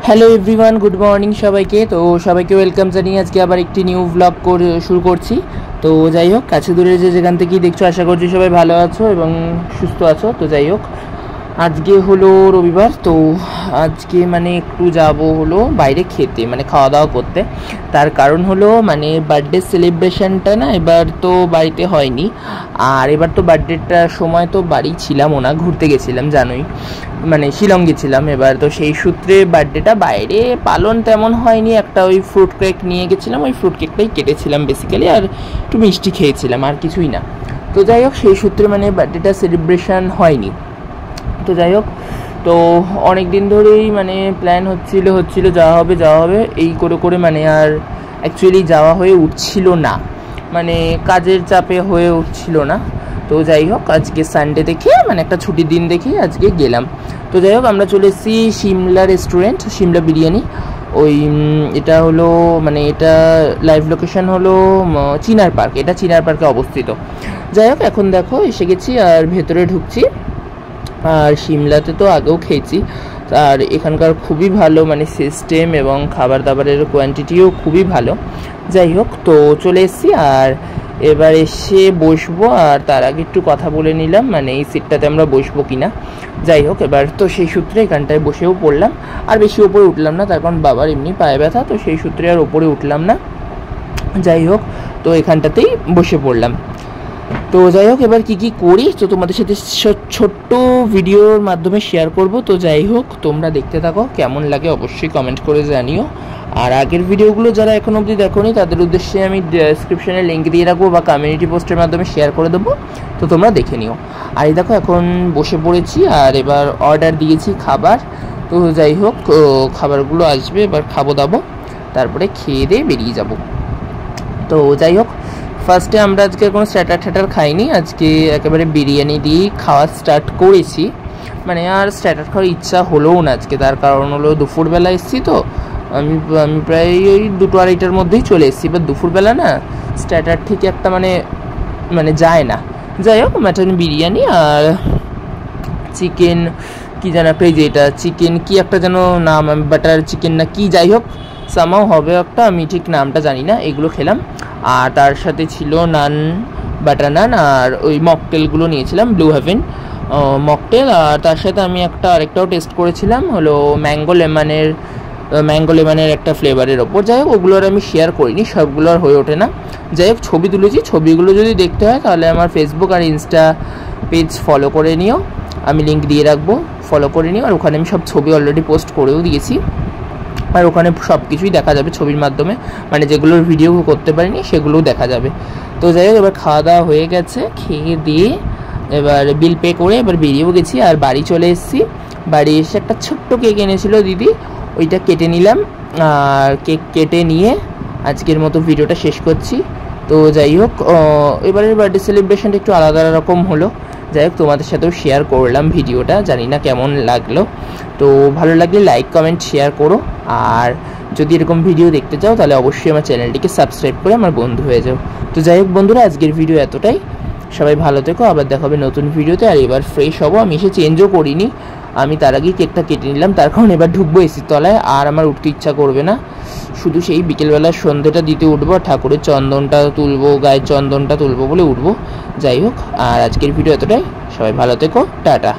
Hello everyone, good morning সবাইকে। তো সবাইকে ওয়েলকাম জানিয়ে আজকে আবার একটি নিউ ব্লগ শুরু করছি। তো যাই হোক, কাছে দূরে যেখান থেকেই দেখছো, আশা করছি সবাই ভালো আছো এবং সুস্থ আছো। তো যাই হোক, আজকে হলো রবিবার। তো আজকে মানে একটু যাব হলো বাইরে খেতে, মানে খাওয়া দাওয়া করতে। তার কারণ হলো মানে বার্থডে সেলিব্রেশনটা না এবার তো বাড়িতে হয়নি। আর এবার তো বার্থডেটার সময় তো বাড়ি ছিলামও না, ঘুরতে গেছিলাম জানোই, মানে শিলং গেছিলাম। এবার তো সেই সূত্রে বার্থডেটা বাইরে পালন তেমন হয়নি। একটা ওই ফ্রুট কেক নিয়ে গেছিলাম, ওই ফ্রুট কেকটাই কেটেছিলাম বেসিক্যালি, আর একটু মিষ্টি খেয়েছিলাম, আর কিছুই না। তো যাই হোক, সেই সূত্রে মানে বার্থডেটা সেলিব্রেশন হয়নি। তো যাই হোক, তো অনেক দিন ধরেই মানে প্ল্যান হচ্ছিল যাওয়া হবে এই করে মানে আর অ্যাকচুয়ালি যাওয়া হয়ে উঠছিল না, মানে কাজের চাপে হয়ে উঠছিল না। তো যাই হোক, আজকে সানডে দেখে মানে একটা ছুটির দিন দেখে আজকে গেলাম। তো যাই হোক, আমরা চলে এসেছি সিমলা রেস্টুরেন্ট, সিমলা বিরিয়ানি। ওই এটা হলো মানে এটা লাইভ লোকেশন হলো চিনার পার্ক, এটা চিনার পার্কে অবস্থিত। যাই হোক, এখন দেখো এসে গেছি আর ভেতরে ঢুকছি। আর সিমলাতে তো আগেও খেয়েছি, আর এখানকার খুবই ভালো মানে সিস্টেম এবং খাবার দাবারের কোয়ান্টিটিও খুবই ভালো। যাই হোক, তো চলে এসেছি আর এবার এসে বসবো। আর তার আগে একটু কথা বলে নিলাম মানে এই সিটটাতে আমরা বসবো কিনা। যাই হোক, এবার তো সেই সূত্রে এখানটায় বসেও পড়লাম। আর বেশি ওপরে উঠলাম না, তার কারণ বাবার এমনি পায়ে ব্যথা, তো সেই সূত্রে আর ওপরে উঠলাম না। যাই হোক, তো এখানটাতেই বসে পড়লাম। তো যাই হোক, এবার কি করি তো তোমাদের সাথে ছোট্ট ভিডিওর মাধ্যমে শেয়ার করব। তো যাই হোক, তোমরা দেখতে থাকো, কেমন লাগে অবশ্যই কমেন্ট করে জানিও। আর আগের ভিডিওগুলো যারা এখন অবধি দেখোনি তাদের উদ্দেশ্যে আমি ডেসক্রিপশনে লিঙ্ক দিয়ে রাখবো বা কমিউনিটি পোস্টের মাধ্যমে শেয়ার করে দেবো, তো তোমরা দেখে নিও। আর এই দেখো, এখন বসে পড়েছি আর এবার অর্ডার দিয়েছি খাবার। তো যাই হোক, খাবারগুলো আসবে, এবার খাবো দাবো, তারপরে খেয়ে দিয়ে বেরিয়ে যাব। তো যাই হোক, ফার্স্টে আমরা আজকে কোনো স্টার্টার খাইনি, আজকে একেবারে বিরিয়ানি দিয়েই খাওয়া স্টার্ট করেছি। মানে আর স্টার্টার খাওয়ার ইচ্ছা হলোও না আজকে, তার কারণ হলো দুপুরবেলা এসেছি। তো আমি প্রায় ওই 2-2:30টার মধ্যেই চলে এসেছি। এবার দুপুরবেলা না স্টার্টার ঠিক একটা মানে যায় না। যাই হোক, মাটন বিরিয়ানি আর চিকেন কি যেন একটা, এই যে এটা চিকেন কি একটা যেন নাম, বাটার চিকেন না কি, যাই হোক সামাও হবে একটা, আমি ঠিক নামটা জানি না, এগুলো খেলাম। আর তার সাথে ছিল নান, বাটার নান, আর ওই মকটেলগুলো নিয়েছিলাম, ব্লু হেভেন মকটেল। আর তার সাথে আমি আরেকটাও টেস্ট করেছিলাম, হলো ম্যাঙ্গো লেমনের একটা ফ্লেভারের ওপর। যাই হোক, ওগুলো আর আমি শেয়ার করিনি, সবগুলো আর হয়ে ওঠে না। যাই হোক, ছবি তুলেছি, ছবিগুলো যদি দেখতে হয় তাহলে আমার ফেসবুক আর ইনস্টা পেজ ফলো করে নিও, আমি লিঙ্ক দিয়ে রাখবো, ফলো করে নিও। আর ওখানে আমি সব ছবি অলরেডি পোস্ট করেও দিয়েছি, আর ওখানে সব কিছুই দেখা যাবে ছবির মাধ্যমে, মানে যেগুলোর ভিডিও করতে পারিনি সেগুলোও দেখা যাবে। তো যাই হোক, এবার খাওয়া দাওয়া হয়ে গেছে, খেয়ে দিয়ে এবার বিল পে করে এবার বেরিয়েও গেছি আর বাড়ি চলে এসেছি। বাড়ি এসে একটা ছোট্ট কেক এনেছিল দিদি, ওইটা কেটে নিলাম। আর কেক কেটে নিয়ে আজকের মতো ভিডিওটা শেষ করছি। তো যাই হোক, এবারের বার্থডে সেলিব্রেশনটা একটু আলাদা রকম হলো। যাই হোক, তোমাদের সাথেও শেয়ার করলাম ভিডিওটা, জানি না কেমন লাগলো। তো ভালো লাগলে লাইক কমেন্ট শেয়ার করো। আর যদি এরকম ভিডিও দেখতে চাও তাহলে অবশ্যই আমার চ্যানেলটিকে সাবস্ক্রাইব করে আমার বন্ধু হয়ে যাও। তো যাই হোক বন্ধুরা, আজকের ভিডিও এতটাই, সবাই ভালো থেকো, আবার দেখা হবে নতুন ভিডিওতে। আর এবার ফ্রেশ হবো, আমি এসে চেঞ্জও করিনি, আমি তার আগেই কেকটা কেটে নিলাম, তার কারণ এবার ঢুকবো এসির তলায়, আর আমার উঠতে ইচ্ছা করবে না, শুধু সেই বিকেলবেলা সন্ধ্যেটা দিতে উঠবো, ঠাকুরের চন্দনটা তুলবো, গায়ের চন্দনটা তুলবো বলে উঠবো। যাই হোক, আর আজকের ভিডিও এতটাই, সবাই ভালো থেকো, টাটা।